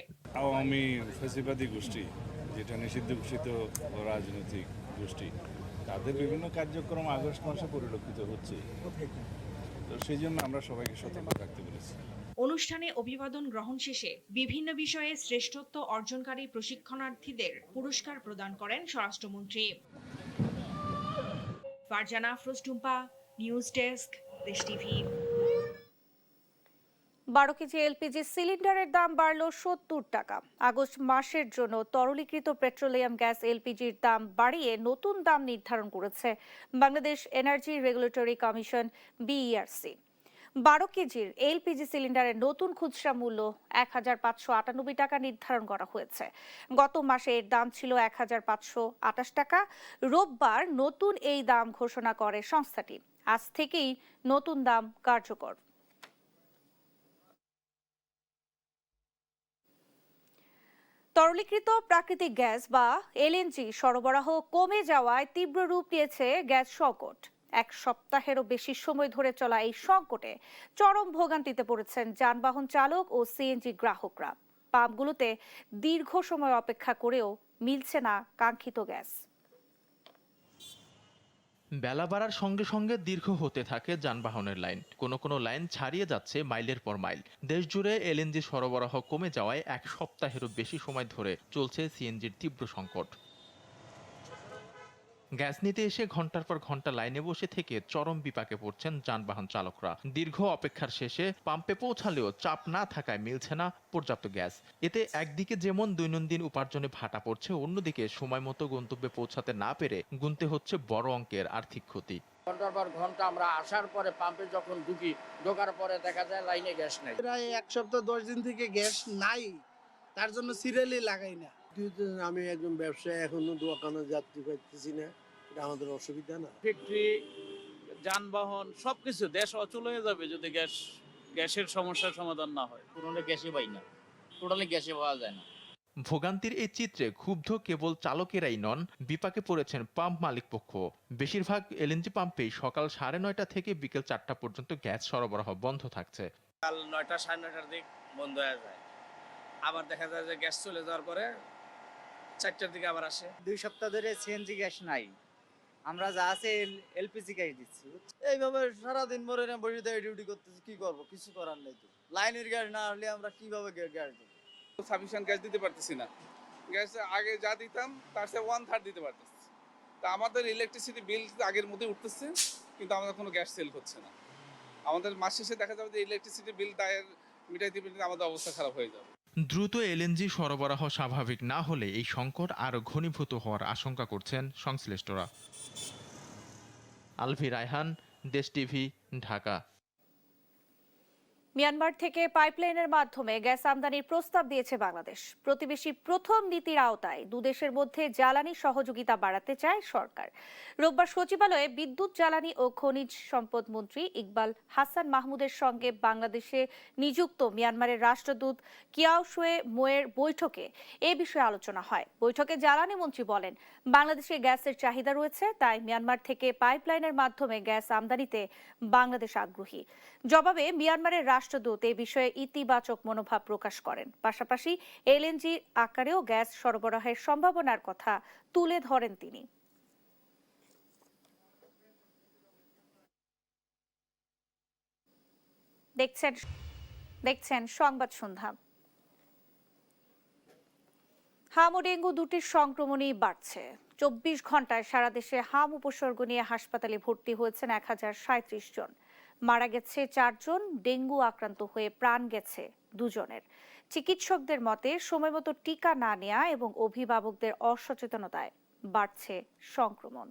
আওয়ামী ফ্যাসিবাদী গোষ্ঠী, যেটা নিষিদ্ধ ঘোষিত রাজনৈতিক গোষ্ঠী, তাদের বিভিন্ন কার্যক্রম আগস্ট মাসে পরিলক্ষিত হচ্ছে, তো সেই জন্য আমরা সবাইকে সতর্ক থাকতে বলেছি। অনুষ্ঠানে অভিবাদন গ্রহণ শেষে বিভিন্ন বিষয়ে শ্রেষ্ঠত্ব অর্জনকারী প্রশিক্ষণার্থীদের পুরস্কার প্রদান করেন স্বরাষ্ট্রমন্ত্রী। ফারজানা আফরোজ টুম্পা, নিউজ ডেস্ক, দেশ টিভি। 12 কেজি এলপিজি সিলিন্ডারের দাম বাড়ল 70 টাকা। আগস্ট মাসের জন্য তরলীকৃত পেট্রোলিয়াম গ্যাস এলপিজির দাম বাড়িয়ে নতুন দাম নির্ধারণ করেছে Bangladesh energy regulatory commission BERC. 12 কেজির এলপিজি সিলিন্ডারের নতুন খুচরা মূল্য 1598 টাকা নির্ধারণ করা হয়েছে। গত মাসে এর দাম ছিল 1528 টাকা। রোববার নতুন এই দাম ঘোষণা করে সংস্থাটি। আজ থেকেই নতুন দাম কার্যকর। তরলীকৃত প্রাকৃতিক গ্যাস বা এলএনজি সরবরাহ কমে যাওয়ায় তীব্র রূপ নিয়েছে গ্যাস সংকট। এক সপ্তাহেরও বেশি সময় ধরে চলা এই সংকটে চরম ভোগান্তিতে পড়েছেন যানবাহন চালক ও সিএনজি গ্রাহকরা। পাম্পগুলোতে দীর্ঘ সময় অপেক্ষা করেও মিলছে না কাঙ্ক্ষিত গ্যাস। বেলা বাড়ার সঙ্গে সঙ্গে দীর্ঘ হতে থাকে যানবাহনের লাইন। কোনো লাইন ছাড়িয়ে যাচ্ছে মাইলের পর মাইল। দেশ জুড়ে এলএনজি সরবরাহ কমে যাওয়ায় এক সপ্তাহেরও বেশি সময় ধরে চলছে সিএনজির তীব্র সংকট। গ্যাস নিতে এসে ঘন্টার পর ঘন্টা লাইনে বসে থেকে চরম বিপাকে পড়ছেন যানবাহন চালকরা। দীর্ঘ অপেক্ষার শেষে পাম্পে পৌঁছালেও চাপ না থাকায় মিলছে না পর্যাপ্ত গ্যাস। এতে একদিকে যেমন দৈনন্দিন উপার্জনে ভাটা পড়ছে, অন্যদিকে সময় মতো গন্তব্যে পৌঁছাতে না পেরে গুনতে হচ্ছে বড় অঙ্কের আর্থিক ক্ষতি। ঘন্টার পর ঘন্টা আমরা আসার পরে পাম্পে যখন ঢোকার পরে দেখা যায় লাইনে গ্যাস নাই। প্রায় 1 সপ্তাহ 10 দিন থেকে গ্যাস নাই, তার জন্য সিরিয়ালই লাগাই না। আমি একজন ব্যবসায়ী, এখনো দোকানে যাত্রী পাইতেছি না, এটা আমাদের অসুবিধা না? ফ্যাক্টরি, যানবাহন সবকিছু দেশ অচল হয়ে যাবে যদি গ্যাস গ্যাসের সমস্যার সমাধান না হয়। পুরনো গ্যাসই পাই না, টোটালি গ্যাসে পাওয়া যায় না। ভোগান্তির এই চিত্রে ক্ষুব্ধ কেবল চালকেরাই নন, বিপাকে পড়েছেন পাম্প মালিক পক্ষ। বেশিরভাগ এলএনজি পাম্পেই সকাল 9:30 থেকে বিকেল 4টা পর্যন্ত গ্যাস সরবরাহ বন্ধ থাকছে। কাল 9টা 9:30টার দিক বন্ধ হয়ে যায়, আবার দেখা যায় যে গ্যাস চলে যাওয়ার পরে 4টার দিকে আবার আসে। 2 সপ্তাহ ধরে সিএনজি গ্যাস নাই, আমরা যা আছে এলপিজি গ্যাস দিচ্ছি। এইভাবে সারাদিন ভরে না বসে থেকে ডিউটি করতেছি, কি করব? কিছু করার নেই তো। লাইনের গ্যাস না হলে আমরা কিভাবে গ্যাস দেব? সাফিসিয়েন্ট গ্যাস দিতে পারতেছি না। গ্যাস আগে যা দিতাম তার চেয়ে 1/3 দিতে পারতেছি। তা আমাদের ইলেকট্রিসিটি বিল আগের মতোই উঠতেছে, কিন্তু আমাদের কোনো গ্যাস সেল হচ্ছে না। আমাদের মাস শেষে দেখা যাবে যে ইলেকট্রিসিটি বিল দায়ের মিটাইতে মিটাইতে আমাদের অবস্থা খারাপ হয়ে যাবে। দ্রুত এলএনজি সরবরাহ স্বাভাবিক না হলে এই সংকট আরও ঘনীভূত হওয়ার আশঙ্কা করছেন সংশ্লিষ্টরা। আলভি রায়হান, দেশ টিভি, ঢাকা। মিয়ানমার থেকে পাইপলাইনের মাধ্যমে গ্যাস আমদানির প্রস্তাব দিয়েছে বাংলাদেশ। প্রতিবেশী প্রথম নীতির আওতায় দুদেশের মধ্যে জ্বালানি সহযোগিতা বাড়াতে চায় সরকার। রোববার সচিবালয়ে বিদ্যুৎ, জ্বালানি ও খনিজ সম্পদ মন্ত্রী ইকবাল হাসান মাহমুদের সঙ্গে বাংলাদেশে নিযুক্ত মিয়ানমারের রাষ্ট্রদূত কিয়াও শুয়ে মোয়ের বৈঠকে এ বিষয়ে আলোচনা হয়। বৈঠকে জ্বালানি মন্ত্রী বলেন, বাংলাদেশে গ্যাসের চাহিদা রয়েছে, তাই মিয়ানমার থেকে পাইপলাইনের মাধ্যমে গ্যাস আমদানিতে বাংলাদেশ আগ্রহী। জবাবে মিয়ানমারের রাষ্ট্রদূত এ বিষয়ে ইতিবাচক মনোভাব প্রকাশ করেন। পাশাপাশি এলএনজি আকারেও গ্যাস সরবরাহের সম্ভাবনার কথা তুলে ধরেন তিনি। দেখছেন সংবাদ সন্ধ্যা। হাম ও ডেঙ্গু দুটির সংক্রমণই বাড়ছে। 24 ঘন্টায় সারা দেশে হাম উপসর্গ নিয়ে হাসপাতালে ভর্তি হয়েছেন 1037 জন। মারা গেছে 4 জন, ডেঙ্গু আক্রান্ত হয়ে প্রাণ গেছে 2 জনের। চিকিৎসকদের মতে সময়মতো টিকা না নেওয়া এবং অভিভাবকদের অসচেতনতায় বাড়ছে সংক্রমণ।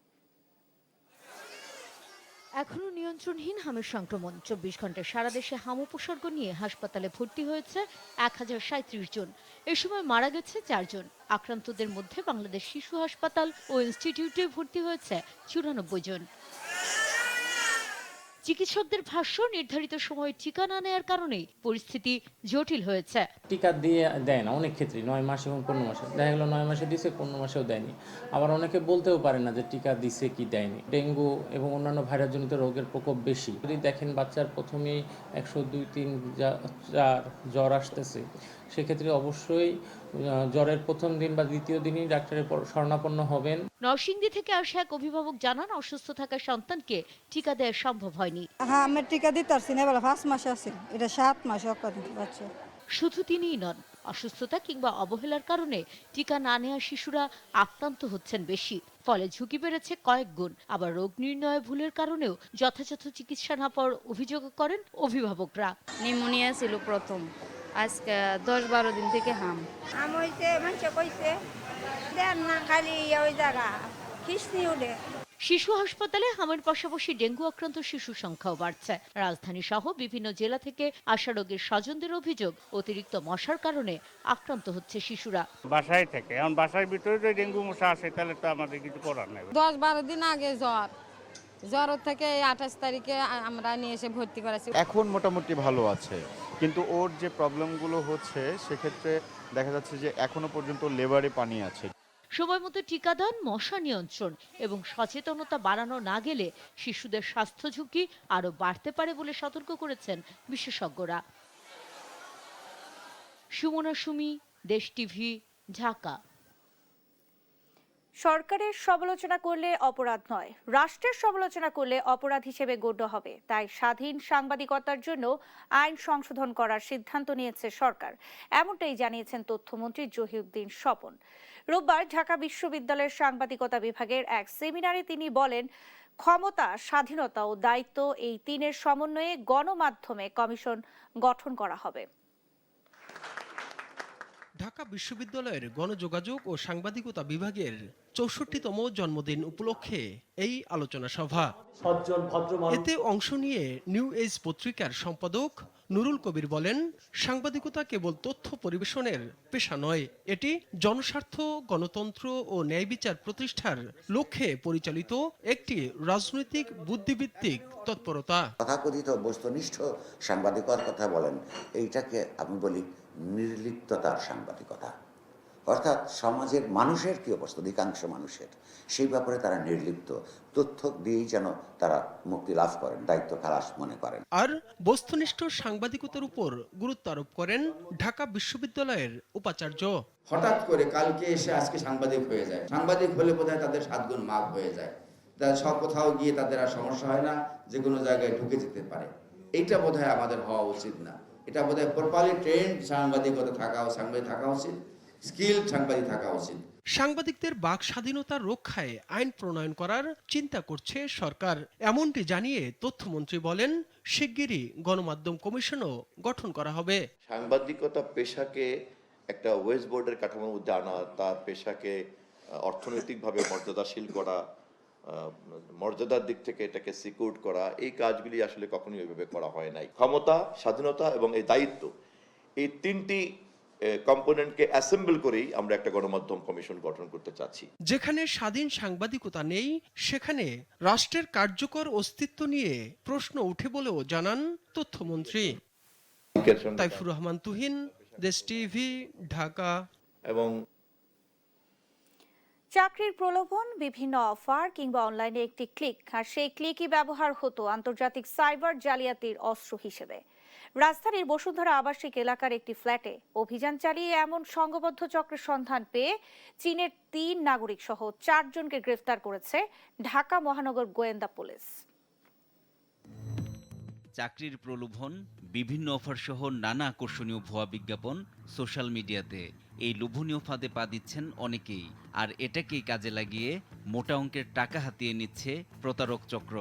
এখনো নিয়ন্ত্রণহীন হামের সংক্রমণ। 24 ঘন্টায় সারা দেশে হাম উপসর্গ নিয়ে হাসপাতালে ভর্তি হয়েছে 1037 জন। এ সময় মারা গেছে 4 জন। আক্রান্তদের মধ্যে বাংলাদেশ শিশু হাসপাতাল ও ইনস্টিটিউটে ভর্তি হয়েছে 94 জন। চিকিৎসকদের ভাষ্য, নির্ধারিত সময়ে টিকা না নেওয়ার কারণেই পরিস্থিতি জটিল হয়েছে। টিকা দিয়ে দেয় না অনেক ক্ষেত্রে, 9 মাস এবং 15 মাসে দেখা গেল 9 মাসে দিছে, 15 মাসেও দেয়নি। আবার অনেকে বলতেও পারে না যে টিকা দিছে কি দেয়নি। ডেঙ্গু এবং অন্যান্য ভাইরাসজনিত রোগের প্রকোপ বেশি। যদি দেখেন বাচ্চার প্রথমেই 100, 2, 3, 4 জ্বর আসতেছে, সেক্ষেত্রে অবশ্যই জ্বরের প্রথম দিন বা দ্বিতীয় দিনই ডাক্তারের শরণাপন্ন হবেন। নরসিংদী থেকে আসা এক অভিভাবক জানান, অসুস্থ থাকা সন্তানকে টিকা দেওয়া সম্ভব হয়নি। হ্যাঁ, আমি টিকা দিতে পারছি না, 5 মাস আছে, এটা 7 মাস বাচ্চা। শুধু তিনিই নন, অসুস্থতা কিংবা অবহেলার কারণে টিকা না নেওয়া শিশুরা আক্রান্ত হচ্ছেন বেশি। ফলে ঝুঁকি বেড়েছে কয়েক গুণ। আবার রোগ নির্ণয়ে ভুলের কারণেও যথাযথ চিকিৎসা না পাওয়ার অভিযোগ করেন অভিভাবকরা। নিউমোনিয়া ছিল প্রথম, আজকে 10-12 দিন থেকে হাম হইছে। মানুষ কইছে দেন না, খালি ওই জায়গা কিস্তি উঠে। শিশু হাসপাতালে হামের পাশাপাশি ডেঙ্গু আক্রান্ত শিশুর সংখ্যাও বাড়ছে। রাজধানী সহ বিভিন্ন জেলা থেকে আসা রোগীর স্বজনদের অভিযোগ, অতিরিক্ত মশার কারণে আক্রান্ত হচ্ছে শিশুরা। বাসায় থেকে এখন বাসার ভিতরে যদি ডেঙ্গু মশা আসে তাহলে তো আমাদের কিছু করার নেই। 10-12 দিন আগে জ্বর থেকে 28 তারিখে আমরা নিয়ে এসে ভর্তি করেছি। এখন মোটামুটি ভালো আছে, কিন্তু ওর যে প্রবলেমগুলো হচ্ছে সেক্ষেত্রে দেখা যাচ্ছে যে এখনো পর্যন্ত লেবারে পানি আছে। সময় মতো টিকাদান, মশা নিয়ন্ত্রণ এবং সচেতনতা বাড়ানো না গেলে শিশুদের স্বাস্থ্য ঝুঁকি আরও বাড়তে পারে বলে সতর্ক করেছেন বিশেষজ্ঞরা। সুমনা সুমি, দেশ টিভি, ঢাকা। সরকারের সমালোচনা করলে অপরাধ নয়, রাষ্ট্রের সমালোচনা করলে অপরাধ হিসেবে গণ্য হবে। তাই স্বাধীন সাংবাদিকতার জন্য আইন সংশোধন করার সিদ্ধান্ত নিয়েছে সরকার। এমনটাই জানিয়েছেন তথ্যমন্ত্রী জহিউদ্দিন স্বপন। রোববার ঢাকা বিশ্ববিদ্যালয়ের সাংবাদিকতা বিভাগের এক সেমিনারে তিনি বলেন, ক্ষমতা, স্বাধীনতা ও দায়িত্ব এই তিনের সমন্বয়ে গণমাধ্যমে কমিশন গঠন করা হবে। ঢাকা বিশ্ববিদ্যালয়ের গণযোগাযোগ ও সাংবাদিকতা বিভাগের 64তম জন্মদিন উপলক্ষে এই আলোচনা সভা। এতে অংশ নিয়ে নিউ এজ পত্রিকার সম্পাদক নুরুল কবির বলেন, সাংবাদিকতা কেবল তথ্য পরিবেশনের পেশা নয়, এটি জনস্বার্থ, গণতন্ত্র ও ন্যায় বিচার প্রতিষ্ঠার লক্ষ্যে পরিচালিত একটি রাজনৈতিক বুদ্ধিভিত্তিক তৎপরতা। তথাকথিত বস্তুনিষ্ঠ সাংবাদিকতার কথা বলেন, এইটাকে আমি বলি নির্লিপ্ততার সাংবাদিকতা। অর্থাৎ সমাজের মানুষের কি অবস্থা, অধিকাংশ মানুষের, সেই ব্যাপারে তারা নির্লিপ্ত, তথ্য দিয়েই যেন তারা মুক্তি লাভ করেন, দায়িত্ব খালাস মনে করেন। আর বস্তুনিষ্ঠ সাংবাদিকতার উপর গুরুত্ব আরোপ করেন ঢাকা বিশ্ববিদ্যালয়ের উপাচার্য। হঠাৎ করে কালকে এসে আজকে সাংবাদিক হয়ে যায়, সাংবাদিক হলে বোধহয় তাদের 7 গুণ মাপ হয়ে যায়, তাদের সব কোথাও গিয়ে তাদের আর সমস্যা হয় না, যে কোনো জায়গায় ঢুকে যেতে পারে। এইটা বোধহয় আমাদের হওয়া উচিত না। এটা বোধহয় প্রপারলি ট্রেন্ড সাংবাদিকতা সাংবাদিক থাকা উচিত, স্কিলড সাংবাদিক থাকা উচিত। সাংবাদিকদের বাক স্বাধীনতার রক্ষায় আইন প্রণয়ন করার চিন্তা করছে সরকার, এমনটি জানিয়ে তথ্যমন্ত্রী বলেন, শিগগিরই গণমাধ্যম কমিশনও গঠন করা হবে। সাংবাদিকতা পেশাকে একটা ওয়েস্ট বোর্ডের কাঠামোর মধ্যে আনা, তার পেশাকে অর্থনৈতিকভাবে মর্যাদাশীল করা, মর্যাদার দিক থেকে এটাকে সিকিউর করা, এই কাজগুলি আসলে কখনোই ওইভাবে করা হয় নাই। ক্ষমতা, স্বাধীনতা এবং এই দায়িত্ব, এই তিনটি কম্পোনেন্টকে অ্যাসেম্বল করেই আমরা একটা গণমাধ্যম কমিশন গঠন করতে চাচ্ছি। যেখানে স্বাধীন সাংবাদিকতা নেই, সেখানে রাষ্ট্রের কার্যকর অস্তিত্ব নিয়ে প্রশ্ন উঠে বলেও জানান তথ্যমন্ত্রী। তাইফুর রহমান তুহিন, দেশ টিভি, ঢাকা। এবং চাকরির প্রলোভন, বিভিন্ন অফার কিংবা অনলাইনে একটি ক্লিক, আর সেই ক্লিকই ব্যবহার হতো আন্তর্জাতিক সাইবার জালিয়াতির অস্ত্র হিসেবে। রাজধানীর বসুন্ধরা আবাসিক এলাকার একটি ফ্ল্যাটে অভিযান চালিয়ে এমন সংঘবদ্ধ চক্রের সন্ধান পেয়ে চীনের 3 নাগরিক সহ 4 জনকে গ্রেফতার করেছে ঢাকা মহানগর গোয়েন্দা পুলিশ। চাকরির প্রলোভন, বিভিন্ন অফার সহ নানা আকর্ষণীয় ভুয়া বিজ্ঞাপন সোশ্যাল মিডিয়াতে, এই লোভনীয় ফাঁদে পা দিচ্ছেন অনেকেই, আর এটাকেই কাজে লাগিয়ে মোটা অঙ্কের টাকা হাতিয়ে নিচ্ছে প্রতারক চক্র।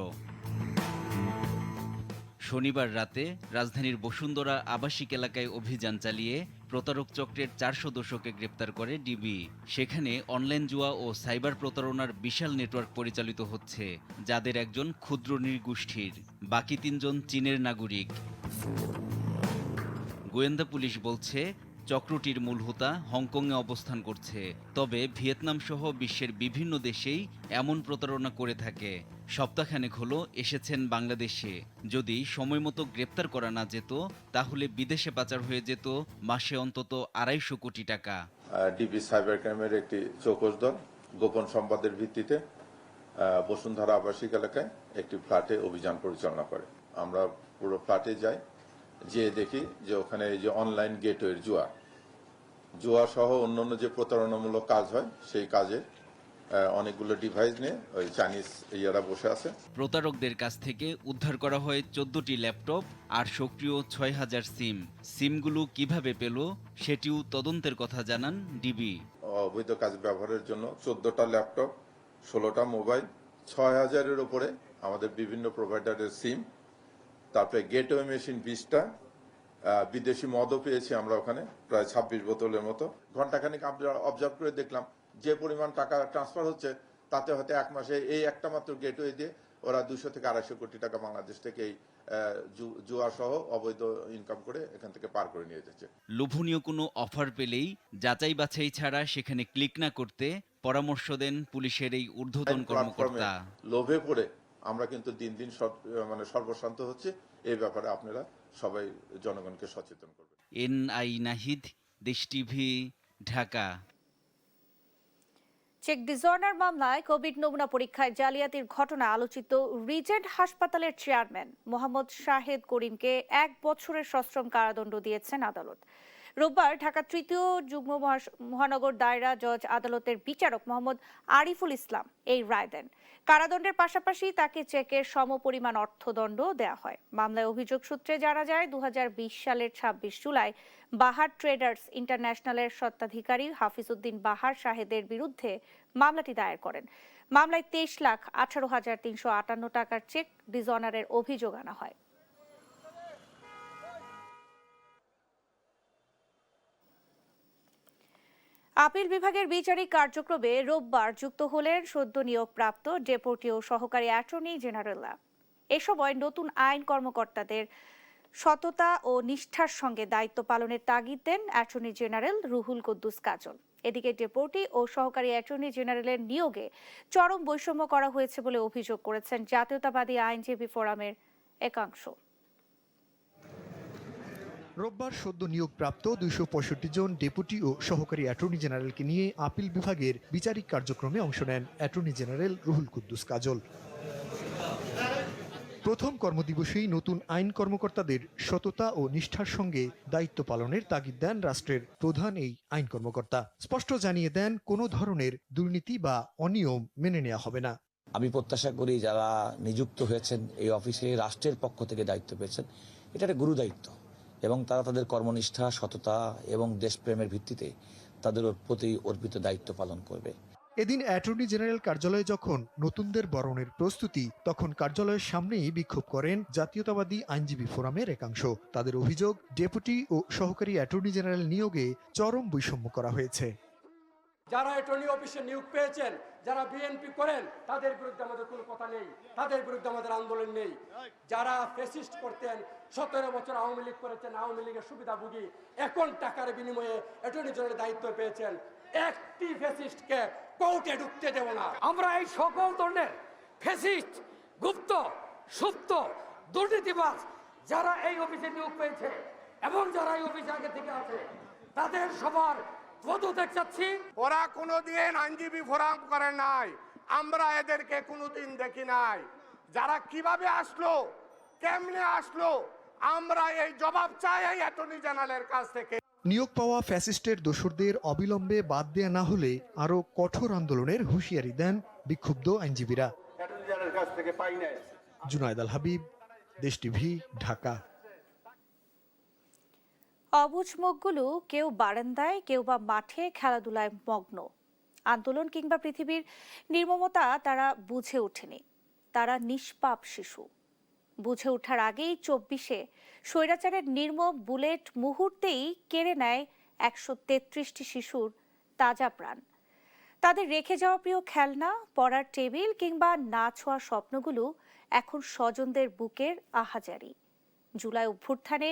শনিবার রাতে রাজধানীর বসুন্ধরা আবাসিক এলাকায় অভিযান চালিয়ে প্রতারক চক্রের 4 সদস্যকে গ্রেপ্তার করে ডিবি। সেখানে অনলাইন জুয়া ও সাইবার প্রতারণার বিশাল নেটওয়ার্ক পরিচালিত হচ্ছে, যাদের একজন ক্ষুদ্র নৃগোষ্ঠীর, বাকি 3 জন চীনের নাগরিক। গোয়েন্দা পুলিশ বলছে, চক্রটির মূল হোতা হংকংয়ে অবস্থান করছে, তবে ভিয়েতনাম সহ বিশ্বের বিভিন্ন দেশেই এমন প্রতারণা করে থাকে। সপ্তাহখানেক হলো এসেছেন বাংলাদেশে। যদি সময়মতো গ্রেপ্তার করা না যেত, তাহলে বিদেশে পাচার হয়ে যেত মাসে অন্তত 250 কোটি টাকা। ডিবি সাইবার ক্রাইমের একটি চৌকস দল গোপন সংবাদের ভিত্তিতে বসুন্ধরা আবাসিক এলাকায় একটি ফ্ল্যাটে অভিযান পরিচালনা করে। আমরা পুরো ফ্ল্যাটে যাই, যেয়ে দেখি যে ওখানে এই যে অনলাইন গেটওয়ের জুয়া সহ অন্যান্য যে প্রতারণামূলক কাজ হয়, সেই কাজে অনেকগুলো ডিভাইস নিয়ে ওই চাইনিজ ইয়ারা বসে আছে। প্রতারকদের কাছ থেকে উদ্ধার করা হয় 14টি ল্যাপটপ আর সক্রিয় 6000 সিম। সিমগুলো কিভাবে পেল সেটিও তদন্তের কথা জানান ডিবি। অবৈধ কাজ ব্যবহারের জন্য 14টা ল্যাপটপ, 16টা মোবাইল, 6000-এর উপরে আমাদের বিভিন্ন প্রোভাইডারের সিম, তারপরে গেটওয়ে মেশিন 20টা, বিদেশি মদও পেয়েছি আমরা ওখানে প্রায় 26 বোতলের মতো। ঘন্টাখানিক আমরা অবজার্ভ করে দেখলাম যে পরিমাণ টাকা ট্রান্সফার হচ্ছে, তাতে হয়তো 1 মাসে এই একটা মাত্র গেটওয়ে দিয়ে ওরা 200 থেকে 250 কোটি টাকা বাংলাদেশ থেকে এই জুয়া সহ অবৈধ ইনকাম করে এখান থেকে পার করে নিয়ে যাচ্ছে। লোভনীয় কোনো অফার পেলেই যাচাই বাছাই ছাড়া সেখানে ক্লিক না করতে পরামর্শ দেন পুলিশের এই ঊর্ধ্বতন কর্মকর্তা। লোভে পড়ে আমরা কিন্তু দিন দিন সর্বশান্ত হচ্ছে, এই ব্যাপারে আপনারা সবাই জনগণকে সচেতন করবেন। NI নাহিদ, দেশ টিভি, ঢাকা। চেক ডিসঅর্ডার মামলায় কোভিড নমুনা পরীক্ষায় জালিয়াতির ঘটনা আলোচিত রিজেন্ট হাসপাতালের চেয়ারম্যান মোহাম্মদ শাহেদ করিমকে 1 বছরের সশ্রম কারাদণ্ড দিয়েছেন আদালত। রোববার ঢাকা 3য় যুগ্ম মহানগর দায়রা জজ আদালতের বিচারক মোহাম্মদ আরিফুল ইসলাম এই রায় দেন। কারাদণ্ডের পাশাপাশি তাকে চেকের সমপরিমাণ অর্থদণ্ড দেওয়া হয়। মামলায় অভিযোগ সূত্রে জানা যায়, 2020 সালের 26 জুলাই বাহার ট্রেডার্স ইন্টারন্যাশনালের স্বত্বাধিকারী হাফিজ উদ্দিন বাহার শাহেদের বিরুদ্ধে মামলাটি দায়ের করেন। মামলায় 23,18,358 টাকার চেক ডিসঅনারের অভিযোগ আনা হয়। আপিল বিভাগের বিচারিক কার্যক্রমে রোববার যুক্ত হলেন সদ্য নিয়োগপ্রাপ্ত ডেপুটি ও সহকারী অ্যাটর্নি জেনারেলরা। এ সময় নতুন আইন কর্মকর্তাদের সততা ও নিষ্ঠার সঙ্গে দায়িত্ব পালনের তাগিদ দেন অ্যাটর্নি জেনারেল রুহুল কুদ্দুস কাজল। এদিকে ডেপুটি ও সহকারী অ্যাটর্নি জেনারেলের নিয়োগে চরম বৈষম্য করা হয়েছে বলে অভিযোগ করেছেন জাতীয়তাবাদী আইনজীবী ফোরামের একাংশ। রোববার সদ্য নিয়োগপ্রাপ্ত 265 জন ডেপুটি ও সহকারী অ্যাটর্নি জেনারেলকে নিয়ে আপিল বিভাগের বিচারিক কার্যক্রমে অংশ নেন অ্যাটর্নি জেনারেল রুহুল কুদ্দুস কাজল। প্রথম কর্মদিবসেই নতুন আইন কর্মকর্তাদের সততা ও নিষ্ঠার সঙ্গে দায়িত্ব পালনের তাগিদ দেন রাষ্ট্রের প্রধান এই আইন কর্মকর্তা। স্পষ্ট জানিয়ে দেন কোনো ধরনের দুর্নীতি বা অনিয়ম মেনে নেওয়া হবে না। আমি প্রত্যাশা করি যারা নিযুক্ত হয়েছেন এই অফিসে রাষ্ট্রের পক্ষ থেকে দায়িত্ব পেয়েছেন, এটা একটা গুরু দায়িত্ব এবং তারা তাদের কর্মনিষ্ঠা, সততা এবং দেশপ্রেমের ভিত্তিতে তাদের প্রতি অর্পিত দায়িত্ব পালন করবে। এদিন অ্যাটর্নি জেনারেল কার্যালয়ে যখন নতুনদের বরণের প্রস্তুতি, তখন কার্যালয়ের সামনেই বিক্ষোভ করেন জাতীয়তাবাদী আইনজীবী ফোরামের একাংশ। তাদের অভিযোগ, ডেপুটি ও সহকারী অ্যাটর্নি জেনারেল নিয়োগে চরম বৈষম্য করা হয়েছে। যারা অ্যাটর্নি অফিসে নিয়োগ পেয়েছেন, যারা বিএনপি করেন, তাদের বিরুদ্ধে আমাদের কোনো কথা নেই, তাদের বিরুদ্ধে আমাদের আন্দোলন নেই। যারা ফ্যাসিস্ট করতেন, 17 বছর আওয়ামী লীগ করেছেন, আওয়ামী লীগের সুবিধাভোগী, এখন টাকার বিনিময়ে অ্যাটর্নি জেনারেল দায়িত্ব পেয়েছেন, একটি ফ্যাসিস্টকে কোর্টে ঢুকতে দেব না। আমরা এই সকল ধরনের ফ্যাসিস্ট, গুপ্ত, সুপ্ত, দুর্নীতিবাজ যারা এই অফিসে নিয়োগ পেয়েছে এবং যারা এই অফিসে আগে থেকে আছে, তাদের সবার পদত্যাগ চাচ্ছি। ওরা কোনোদিন আইনজীবী ফোরাম করে নাই, আমরা এদেরকে কোনোদিন দেখি নাই। যারা কিভাবে আসলো, কেমনে আসলো, আমরা এই জবাব চাই এই অ্যাটর্নি জেনারেলের কাছ থেকে। নিয়োগ পাওয়া ফ্যাসিস্টের দোসরদের অবিলম্বে বাদ দেয়া না হলে আরো কঠোর আন্দোলনের হুঁশিয়ারি দেন বিক্ষুব্ধ আইনজীবীরা। জুনায়েদ আল হাবিব, দেশ টিভি, ঢাকা। অবুঝ মুখগুলো কেউ বারান্দায়, কেউ বা মাঠে খেলাধুলায় মগ্ন। আন্দোলন কিংবা পৃথিবীর নির্মমতা তারা বুঝে ওঠেনি। তারা নিষ্পাপ শিশু। বুঝে ওঠার আগেই 24-এ স্বৈরাচারের নির্মম বুলেট মুহূর্তেই কেড়ে নেয় 133টি শিশুর তাজা প্রাণ। তাদের রেখে যাওয়া প্রিয় খেলনা, পড়ার টেবিল কিংবা না ছোঁয়া স্বপ্নগুলো এখন স্বজনদের বুকের আহাজারি। জুলাই অভ্যুত্থানে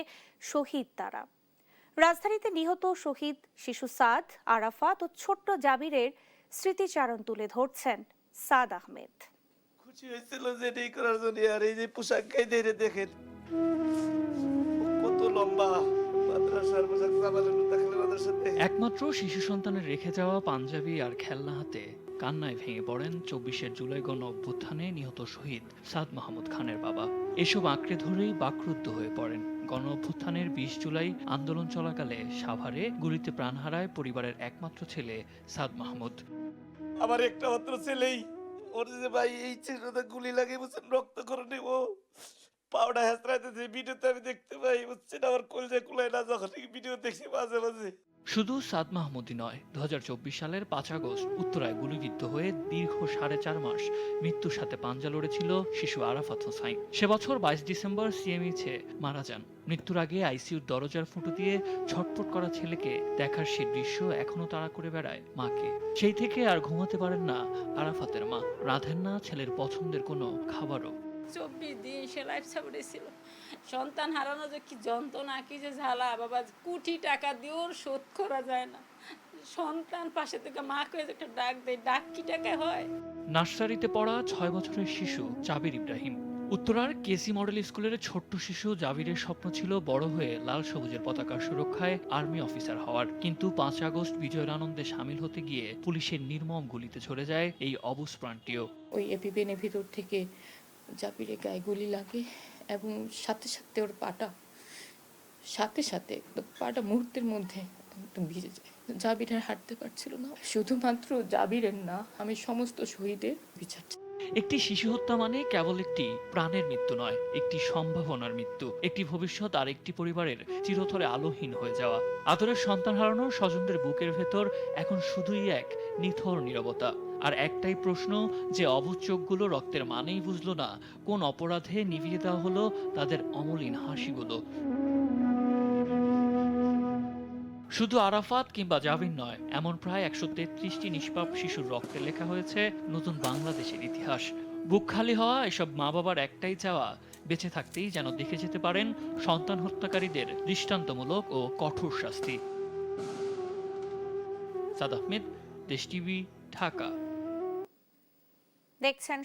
শহীদ তারা। রাজধানীতে নিহত শহীদ শিশু সাদ, আরাফাত ও ছোট্ট জাবিরের স্মৃতিচারণ তুলে ধরছেন সাদ আহমেদ। খুশি হয়েছিল যে এই করার জন্য, আর এই যে পোশাক গাইতে দেখেন কত লম্বা মাদ্রাসার পোশাক, একমাত্র শিশু সন্তানের রেখে যাওয়া পাঞ্জাবি আর খেলনা হাতে কান্নায় ভেঙে পড়েন 24-এর জুলাই গণ অভ্যুত্থানে নিহত শহীদ সাদ মাহমুদ খানের বাবা। এসব আঁকড়ে ধরেই বাকরুদ্ধ হয়ে পড়েন। গণ অভ্যুত্থানের 20 জুলাই আন্দোলন চলাকালে সাভারে গুলিতে প্রাণ হারায় পরিবারের একমাত্র ছেলে সাদ মাহমুদ। আমার একটা মাত্র ছেলেই, ওর যে ভাই এই ছেলেটা গুলি লাগে বুঝছেন, রক্তক্ষরণে ও পাউডার হেঁচড়াইতেছে, ভিডিওতে আমি দেখতে পাই বুঝছেন, আমার কলজা কুলায় না যখন ভিডিও দেখছি মাঝে মাঝে। শুধু সাদ মাহমুদই নয়, 2024 সালের 5 আগস্ট উত্তরায় গুলিবিদ্ধ হয়ে দীর্ঘ 4.5 মাস মৃত্যুর সাথে পাঞ্জা লড়েছিল শিশু আরাফাত হোসাইন। সে বছর 22 ডিসেম্বর সিএমইচে মারা যান। মৃত্যুর আগে আইসিইউর দরজার ফুটো দিয়ে ছটফট করা ছেলেকে দেখার সেই দৃশ্য এখনো তাড়া করে বেড়ায় মাকে। সেই থেকে আর ঘুমাতে পারেন না আরাফাতের মা, রাঁধেন না ছেলের পছন্দের কোনো খাবারও। 24 দিন সে লাইফ সাপোর্টে ছিল। সন্তান হারানো যে কি যন্ত্রণা, কি যে ঝালা বাবা, কোটি টাকা দিয়েও শোধ করা যায় না। সন্তান পাশে থেকে মাকে একটা ডাক দেয়, ডাক কি টাকা হয়? নার্সারিতে পড়া 6 বছরের শিশু জাবির ইব্রাহিম। উত্তরার কেসি মডেল স্কুলের ছোট্ট শিশু জাবিরের স্বপ্ন ছিল বড় হয়ে লাল সবুজের পতাকার সুরক্ষায় আর্মি অফিসার হওয়ার। কিন্তু 5 আগস্ট বিজয়ের আনন্দে সামিল হতে গিয়ে পুলিশের নির্মম গুলিতে ঝরে যায় এই অবুঝ প্রাণটিও। ওই এপিপেনের ভিতর থেকে জাবিরের গায়ে গুলি লাগে এবং সাথে সাথে ওর পাটা মুহূর্তের মধ্যে একদম ভিজে যায়। জাবির আর হাঁটতে পারছিল না। শুধুমাত্র জাবিরের না, আমি সমস্ত শহীদের বিচার। একটি শিশু হত্যা মানে কেবল একটি প্রাণের মৃত্যু নয়, একটি সম্ভাবনার মৃত্যু, একটি ভবিষ্যৎ আর একটি পরিবারের চিরতরে আলোহীন হয়ে যাওয়া। আদরের সন্তান হারানো স্বজনদের বুকের ভেতর এখন শুধুই এক নিথর নীরবতা। আর একটাই প্রশ্ন, যে অবুঝ চোখগুলো রক্তের মানেই বুঝলো না কোন অপরাধে নিভিয়ে দেওয়া হলো তাদের অমলিন হাসিগুলো। শুধু আরাফাত কিংবা জাবির নয়, এমন প্রায় 133টি নিষ্পাপ শিশুর রক্তে লেখা হয়েছে নতুন বাংলাদেশের ইতিহাস। বুক খালি হওয়া এসব মা বাবার একটাই চাওয়া, বেঁচে থাকতেই যেন দেখে যেতে পারেন সন্তান হত্যাকারীদের দৃষ্টান্তমূলক ও কঠোর শাস্তি। সাদ আহমেদ, দেশ টিভি, ঢাকা। দেখছেন